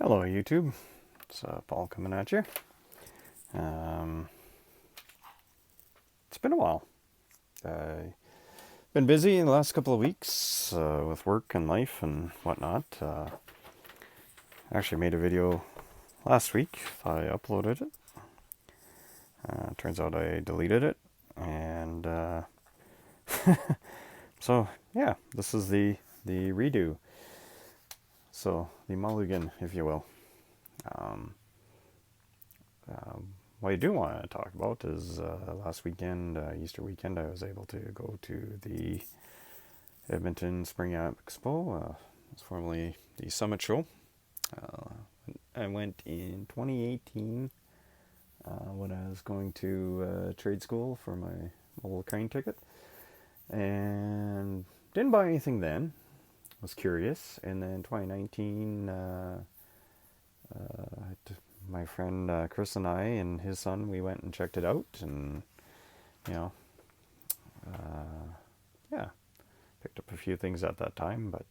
Hello YouTube, it's Paul coming at you. Um, it's been a while. I've been busy in the last couple of weeks with work and life and whatnot. I actually made a video last week. I uploaded it. Turns out I deleted it. And so, yeah, this is the redo. So, the mulligan, if you will. Um, what I do want to talk about is last weekend, Easter weekend, I was able to go to the Edmonton Spring Expo. It's formerly the Summit Show. I went in 2018 when I was going to trade school for my mobile crane ticket, and didn't buy anything then. Was curious, and then 2019, my friend Chris and I and his son, we went and checked it out, and you know, yeah, picked up a few things at that time, but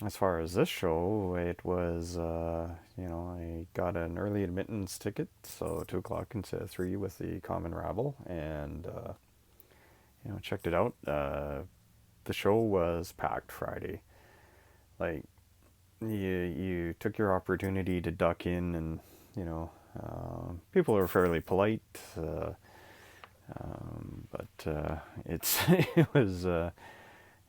as far as this show, it was, I got an early admittance ticket, so 2 o'clock instead of 3 with the common rabble, and, checked it out. The show was packed Friday. Like, you took your opportunity to duck in, and, people are fairly polite, but it was,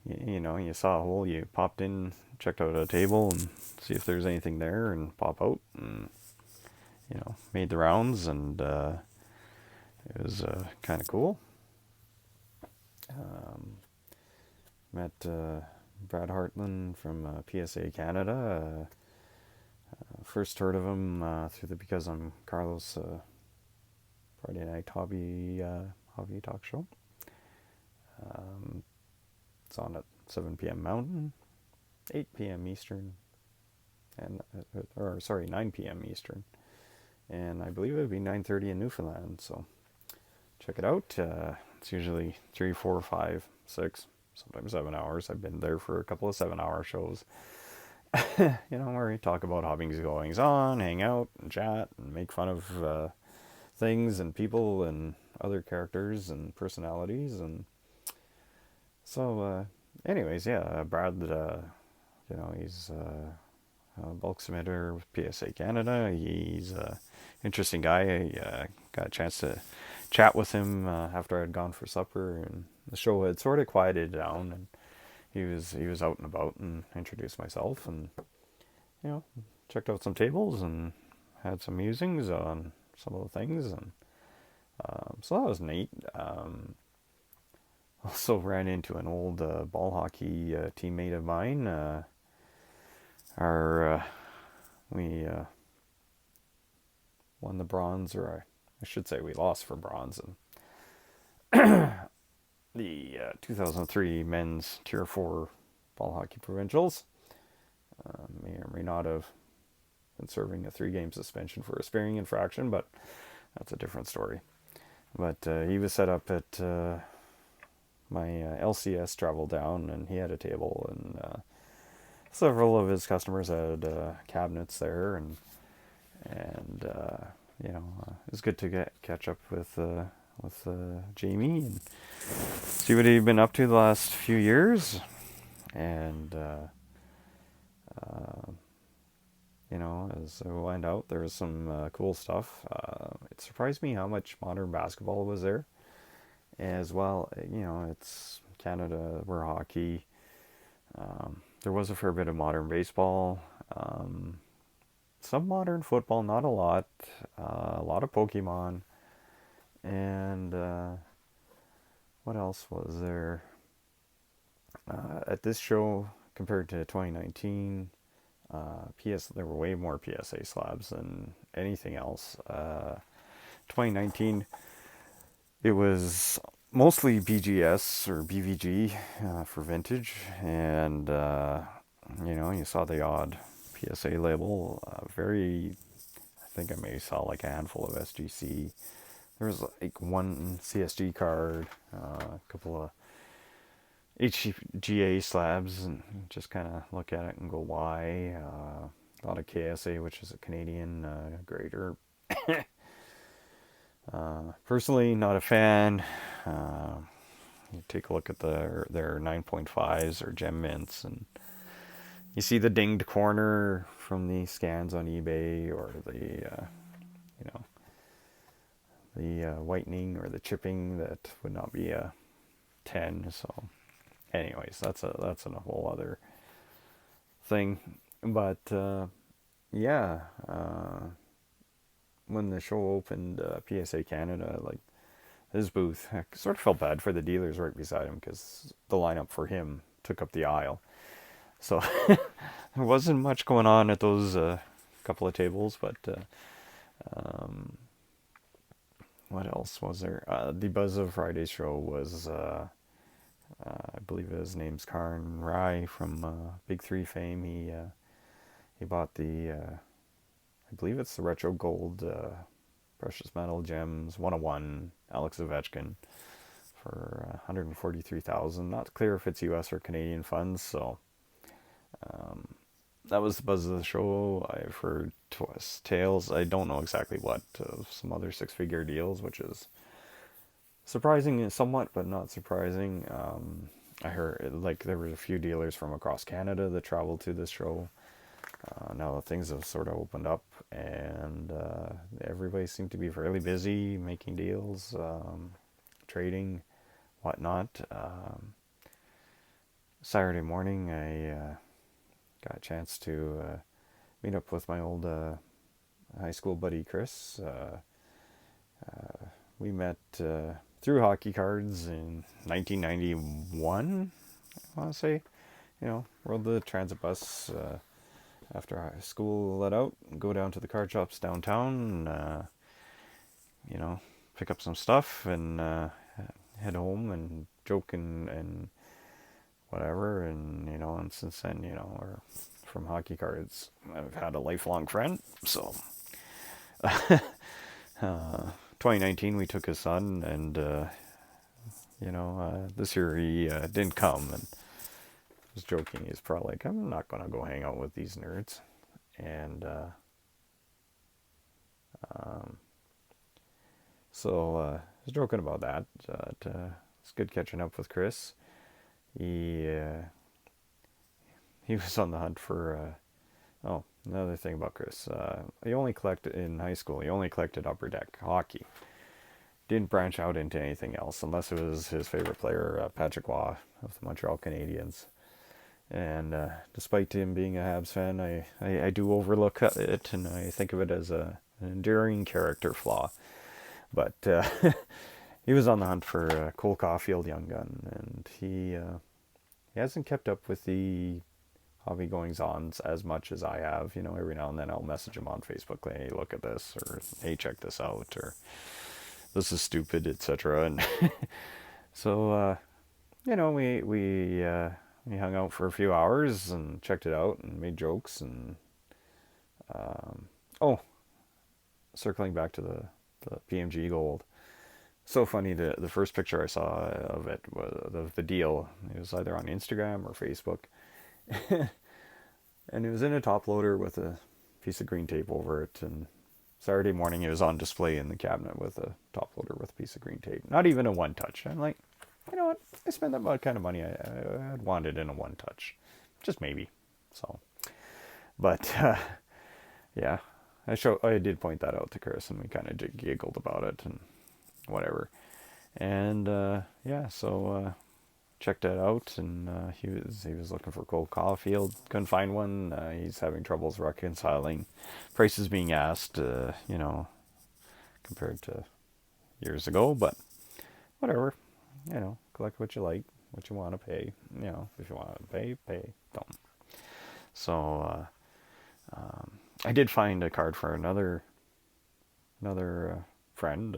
you saw a hole, you popped in, checked out a table, and see if there's anything there, and pop out, and made the rounds, and it was kind of cool. Met Brad Hartland from PSA Canada. First heard of him through the Because I'm Carlos Friday Night Hobby Talk Show. It's on at 7 p.m. Mountain, 8 p.m. Eastern, and 9 p.m. Eastern, and I believe it would be 9:30 in Newfoundland. So check it out. It's usually 3, 4, 5, 6, sometimes 7 hours. I've been there for a couple of 7-hour shows. Where we talk about hobby's goings on, hang out and chat and make fun of things and people and other characters and personalities. And so, anyways, yeah, Brad, he's a bulk submitter with PSA Canada. He's an interesting guy. I got a chance to chat with him after I'd gone for supper, and the show had sort of quieted down, and he was out and about, and introduced myself, and checked out some tables and had some musings on some of the things, and so that was neat. Also ran into an old ball hockey teammate of mine. We won the bronze, or I should say we lost for bronze, in the 2003 men's Tier 4 ball hockey provincials. May or may not have been serving a 3-game suspension for a sparing infraction, but that's a different story. But he was set up at my LCS travel down, and he had a table, and several of his customers had cabinets there, and it was good to catch up with Jamie and see what he'd been up to the last few years, and as I went out, there was some cool stuff. It surprised me how much modern basketball was there, as well. It's Canada, we're hockey. There was a fair bit of modern baseball, some modern football, not a lot of Pokemon, and what else was there? At this show, compared to 2019, there were way more PSA slabs than anything else. 2019, it was mostly BGS or BVG for vintage, and you saw the odd PSA label. I think I may saw like a handful of SGC. There was like one CSG card, a couple of HGA slabs, and just kind of look at it and go, why? A lot of KSA, which is a Canadian grader. Personally, not a fan. You take a look at their 9.5s or gem mints, and you see the dinged corner from the scans on eBay, or you know, the whitening or the chipping that would not be a 10. So, anyways, that's a whole other thing. But yeah, when the show opened, PSA Canada, like his booth, I sort of felt bad for the dealers right beside him because the lineup for him took up the aisle. So there wasn't much going on at those couple of tables, but what else was there? The buzz of Friday's show was, I believe his name's Karn Rai from Big Three fame. He bought I believe it's the retro gold precious metal gems 101 Alex Ovechkin for 143,000. Not clear if it's U.S. or Canadian funds, so. That was the buzz of the show. I've heard tales. I don't know exactly what, of some other six-figure deals, which is surprising somewhat, but not surprising. I heard like there were a few dealers from across Canada that traveled to this show. Now that things have sort of opened up, and everybody seemed to be fairly busy making deals, trading, whatnot. Saturday morning, I got a chance to meet up with my old high school buddy Chris. We met through hockey cards in 1991, I want to say. Rode the transit bus after high school let out, go down to the card shops downtown, pick up some stuff and head home and joke and whatever. And since then, we're from hockey cards. I've had a lifelong friend. So, 2019 we took his son, and this year he didn't come, and I was joking. He's probably like, I'm not gonna go hang out with these nerds, and so I was joking about that. It's good catching up with Chris. He was on the hunt for another thing about Chris. He only collected in high school. He only collected Upper Deck hockey. Didn't branch out into anything else unless it was his favorite player, Patrick Waugh of the Montreal Canadiens. And despite him being a Habs fan, I do overlook it, and I think of it as an enduring character flaw. But he was on the hunt for Cole Caulfield, young gun, and he hasn't kept up with the hobby goings-ons as much as I have. Every now and then I'll message him on Facebook, like, hey, look at this, or hey, check this out, or this is stupid, etc. And so, we hung out for a few hours and checked it out and made jokes. And circling back to the PMG gold. So funny, the first picture I saw of it was of the deal. It was either on Instagram or Facebook. And it was in a top loader with a piece of green tape over it. And Saturday morning it was on display in the cabinet with a top loader with a piece of green tape. Not even a one touch. I'm like, you know what? I spent that kind of money. I'd want it in a one touch. Just maybe. So, but yeah, I did point that out to Chris, and we kind of giggled about it and whatever. And so checked that out, and he was looking for Cole Caulfield. Couldn't find one. He's having troubles reconciling prices being asked, compared to years ago. But whatever, collect what you like, what you want to pay. If you want to pay. Don't. So I did find a card for another friend.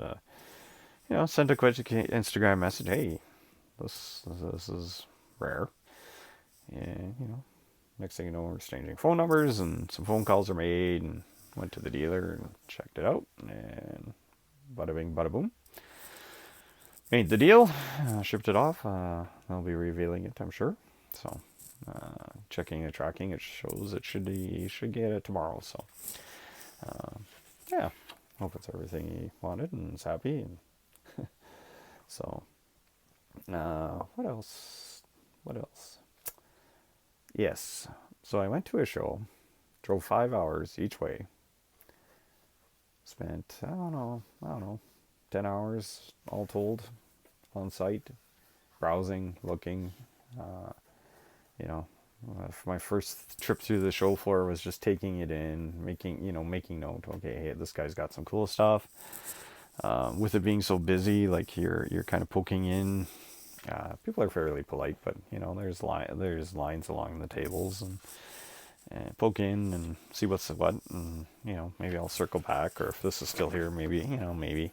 Sent a quick Instagram message. Hey, this is rare. And next thing you know, we're exchanging phone numbers, and some phone calls are made, and went to the dealer and checked it out, and bada bing, bada boom. Made the deal, shipped it off. I'll be revealing it, I'm sure. So, checking the tracking, it shows it should get it tomorrow. So, yeah, hope it's everything he wanted and is happy. And so, what else? What else? Yes. So I went to a show, drove 5 hours each way, spent I don't know, 10 hours all told on site, browsing, looking. Uh, you know, my first trip through the show floor was just taking it in, making note. Okay, hey, this guy's got some cool stuff. With it being so busy, like you're kind of poking in. People are fairly polite, but there's lines along the tables, and poke in and see what's what, and maybe I'll circle back, or if this is still here, maybe.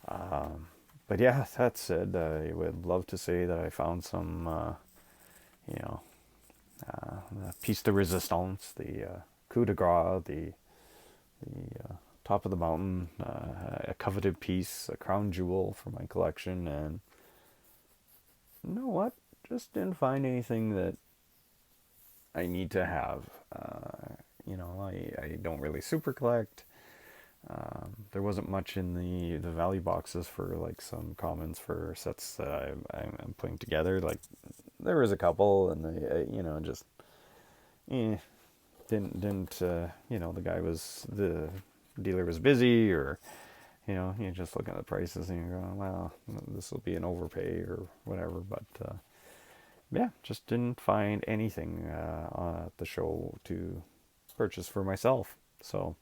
But yeah, that said, I would love to say that I found some, you know, the piece de resistance, the coup de grace, the top of the mountain, a coveted piece, a crown jewel for my collection, and you know what? Just didn't find anything that I need to have. I don't really super collect. There wasn't much in the value boxes for like some commons for sets that I'm putting together. Like there was a couple, and they just eh, didn't the dealer was busy, or you just look at the prices and you're going, well, this will be an overpay or whatever. But yeah, just didn't find anything at the show to purchase for myself. So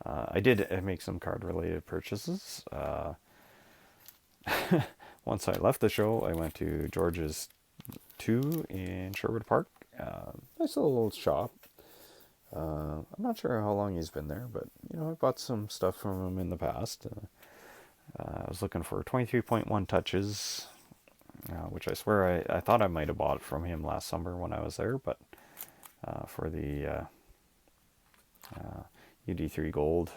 I did make some card related purchases. Once I left the show, I went to George's 2 in Sherwood Park. Nice little shop. I'm not sure how long he's been there, but I bought some stuff from him in the past. I was looking for 23.1 touches, which I swear I thought I might have bought from him last summer when I was there, but for the UD3 Gold,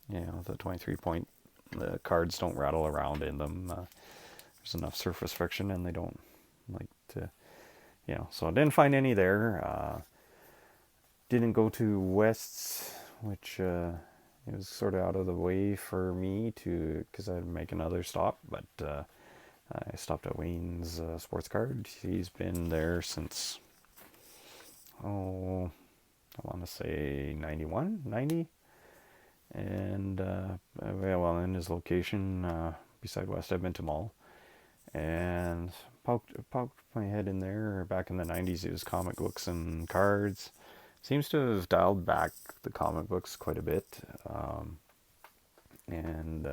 the 23 point, the cards don't rattle around in them. There's enough surface friction, and they don't like to, so I didn't find any there. Didn't go to West's, which it was sort of out of the way for me because I'd make another stop, but I stopped at Wayne's Sports Card. He's been there since, I want to say 91, 90. And, well, in his location beside West Edmonton Mall. And poked my head in there. Back in the 90s, it was comic books and cards. Seems to have dialed back the comic books quite a bit. And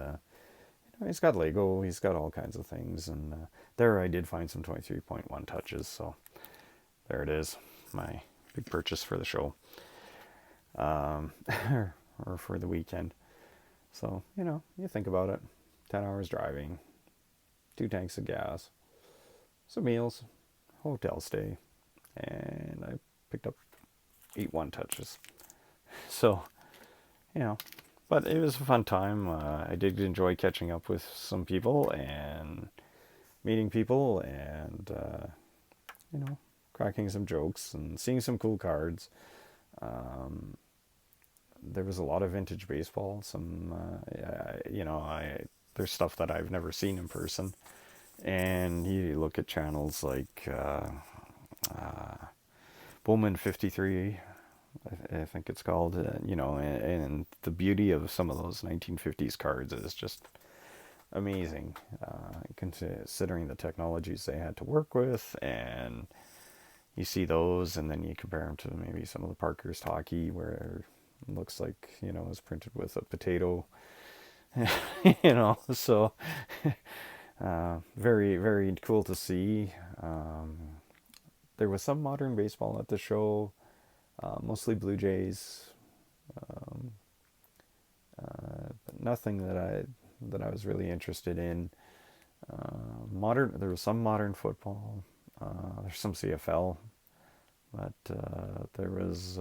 he's got Lego, he's got all kinds of things. And there I did find some 23.1 touches. So there it is, my big purchase for the show. Or for the weekend. So, you think about it. 10 hours driving, 2 tanks of gas, some meals, hotel stay, and I picked up 8 one touches. So, but it was a fun time. I did enjoy catching up with some people and meeting people and, cracking some jokes and seeing some cool cards. There was a lot of vintage baseball. Some, there's stuff that I've never seen in person. And you look at channels like Bowman 53, I think it's called, and the beauty of some of those 1950s cards is just amazing, considering the technologies they had to work with. And you see those, and then you compare them to maybe some of the Parkhurst hockey, where it looks like, it's printed with a potato, so very, very cool to see. There was some modern baseball at the show, mostly Blue Jays, but nothing that I was really interested in. There was some modern football. There's some CFL, but there was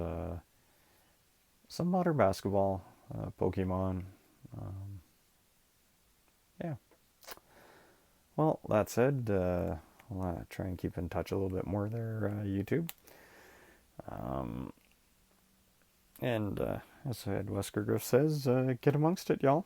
some modern basketball, Pokemon. Yeah. Well, that said, I'll try and keep in touch a little bit more there, YouTube. Um, and as Ed Wesker Griff says, get amongst it, y'all.